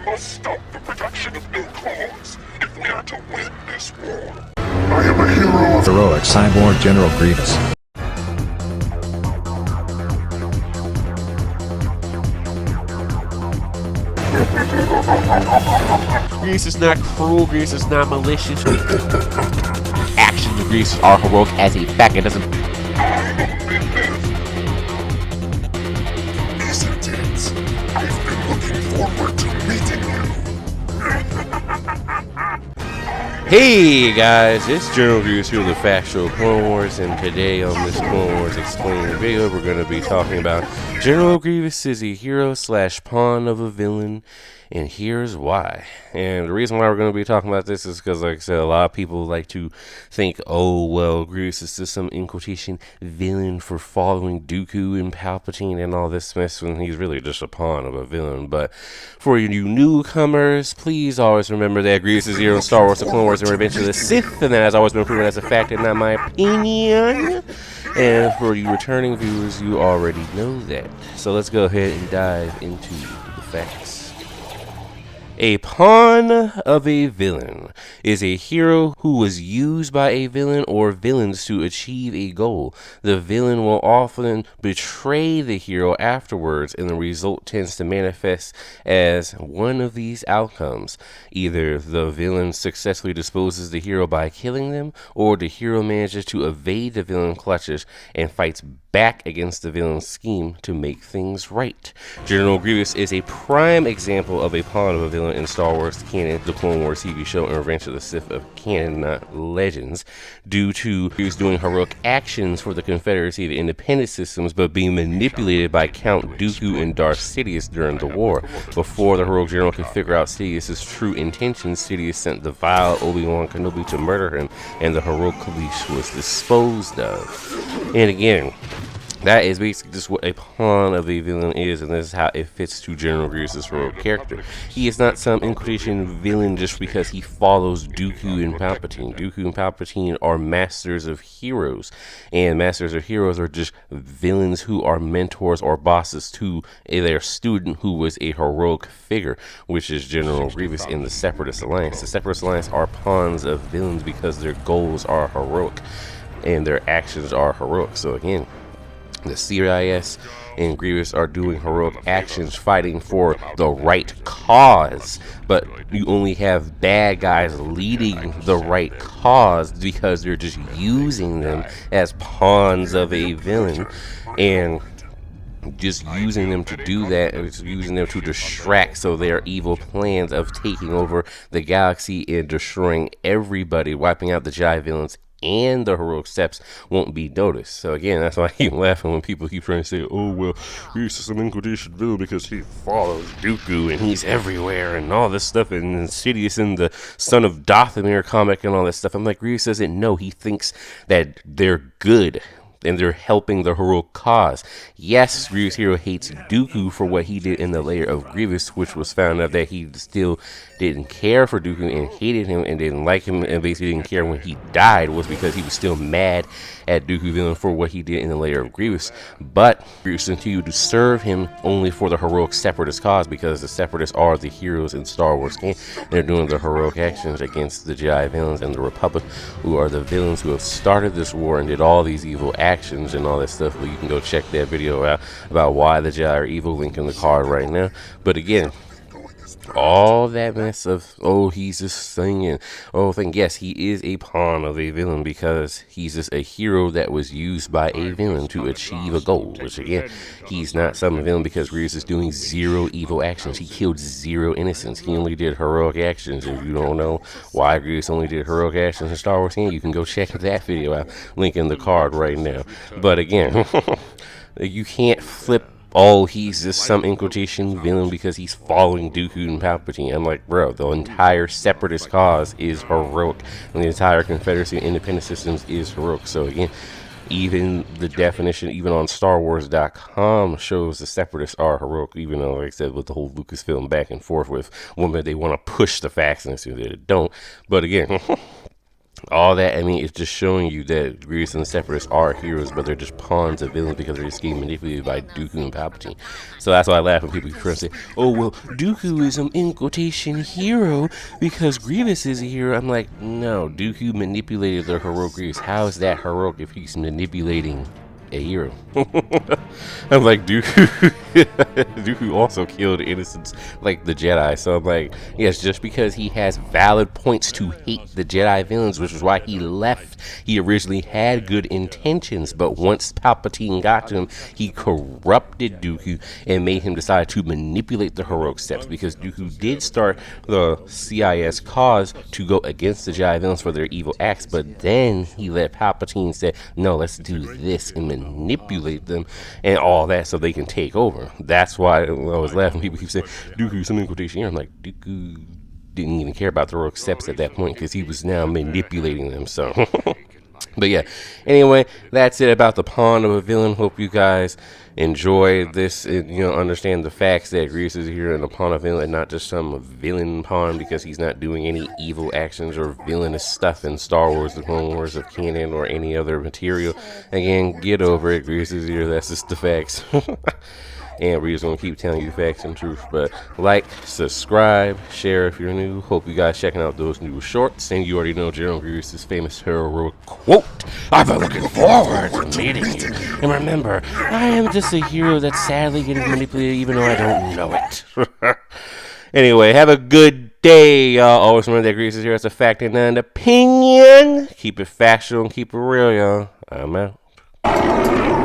must stop the production of new clones if we are to win this war. I am a hero of heroic cyborg General Grievous. Grievous is not cruel, Grievous is not malicious. Actions of Grievous are heroic as a fact. It doesn't. Isn't it? I've been looking forward to meeting you. Hey guys, it's General Grievous here with the Fact Show Clone Wars, and today on this Clone Wars Explained video, we're going to be talking about General Grievous is a hero slash pawn of a villain, and here's why. And the reason why we're going to be talking about this is because, like I said, a lot of people like to think, oh, well, Grievous is just some, in quotation, villain for following Dooku and Palpatine and all this mess, when he's really just a pawn of a villain. But for you newcomers, please always remember that Grievous is a hero in Star Wars, The Clone Wars, and Revenge of the Sith, and that has always been proven as a fact and not my opinion. And for you returning viewers, you already know that. So let's go ahead and dive into the facts. A pawn of a villain is a hero who was used by a villain or villains to achieve a goal. The villain will often betray the hero afterwards, and the result tends to manifest as one of these outcomes. Either the villain successfully disposes the hero by killing them, or the hero manages to evade the villain clutches and fights back against the villain's scheme to make things right. General Grievous is a prime example of a pawn of a villain in Star Wars Canon, the Clone Wars TV show, and Revenge of the Sith of canon, not legends, due to he was doing heroic actions for the Confederacy of Independent Systems, but being manipulated by Count Dooku and Darth Sidious during the war. Before the heroic general could figure out Sidious's true intentions, Sidious sent the vile Obi-Wan Kenobi to murder him, and the heroic Kalish was disposed of. And again, that is basically just what a pawn of a villain is, and this is how it fits to General Grievous' heroic character. He is not some, in quotation, villain just because he follows Dooku and Palpatine. Dooku and Palpatine are masters of heroes, and masters of heroes are just villains who are mentors or bosses to their student who was a heroic figure, which is General Grievous in the Separatist Alliance. The Separatist Alliance are pawns of villains because their goals are heroic, and their actions are heroic. So again, the CIS and Grievous are doing heroic actions fighting for the right cause, but you only have bad guys leading the right cause because they're just using them as pawns of a villain, and just using them to do that, using them to distract so their evil plans of taking over the galaxy and destroying everybody, wiping out the Jedi villains and the heroic steps, won't be noticed. So again, that's why I keep laughing when people keep trying to say, oh, well, he's some in-quotation villain because he follows Dooku and he's everywhere and all this stuff, and Sidious and the son of Dathomir comic and all this stuff. I'm like, Grievous doesn't know. He thinks that they're good and they're helping the heroic cause. Yes, Grievous Hero hates Dooku for what he did in the layer of Grievous, which was found out that he still didn't care for Dooku and hated him and didn't like him and basically didn't care when he died, was because he was still mad at Dooku villain for what he did in the layer of Grievous. But Grievous continued to serve him only for the heroic Separatist cause, because the Separatists are the heroes in Star Wars Canon. They're doing the heroic actions against the Jedi villains and the Republic, who are the villains who have started this war and did all these evil actions and all that stuff. Well, you can go check that video out about why the Jedi are evil, link in the card right now. But again, all that mess of, oh, he's just singing, oh, thing. Yes, he is a pawn of a villain because he's just a hero that was used by a villain to achieve a goal, which again, he's not some villain because Grievous is doing zero evil actions. He killed zero innocents. He only did heroic actions. If you don't know why Grievous only did heroic actions in Star Wars Canon, you can go check that video out, link in the card right now. But again, you can't flip, oh, he's just some, in quotation, villain because he's following Dooku and Palpatine. I'm like, bro, the entire Separatist cause is heroic, and the entire Confederacy and Independent Systems is heroic. So again, even the definition, even on StarWars.com, shows the Separatists are heroic, even though, like I said, with the whole Lucasfilm back and forth with women, they want to push the facts and say they don't. But again, all that, I mean, it's just showing you that Grievous and the Separatists are heroes, but they're just pawns of villains because they're just getting manipulated by Dooku and Palpatine. So that's why I laugh when people try to say, "Oh well, Dooku is an in quotation hero because Grievous is a hero." I'm like, no, Dooku manipulated the heroic Grievous. How is that heroic if he's manipulating a hero? I'm like, Dooku, Dooku also killed innocents like the Jedi. So I'm like, yes, just because he has valid points to hate the Jedi villains, which is why he left. He originally had good intentions, but once Palpatine got to him, he corrupted Dooku and made him decide to manipulate the heroic steps, because Dooku did start the CIS cause to go against the Jedi villains for their evil acts, but then he let Palpatine say, no, let's do this and manipulate them and all that so they can take over. That's why I was laughing. People keep saying Dooku's an in quotation here. I'm like, Dooku didn't even care about the heroic steps at that point because he was now manipulating them. So but yeah, anyway, that's it about the pawn of a villain. Hope you guys enjoy this and, understand the facts that Grievous is here and a pawn of a villain, and not just some villain pawn because he's not doing any evil actions or villainous stuff in Star Wars, the Clone Wars of Canon, or any other material. Again, get over it. Grievous is here. That's just the facts. And we're just going to keep telling you facts and truth. But like, subscribe, share if you're new. Hope you guys checking out those new shorts. And you already know General Grievous' famous heroic quote, "I've been looking forward to meeting you. And remember, I am just a hero that's sadly getting manipulated even though I don't know it." Anyway, have a good day, y'all. Always remember that Grievous is here as a fact and not an opinion. Keep it factual and keep it real, y'all. I'm out.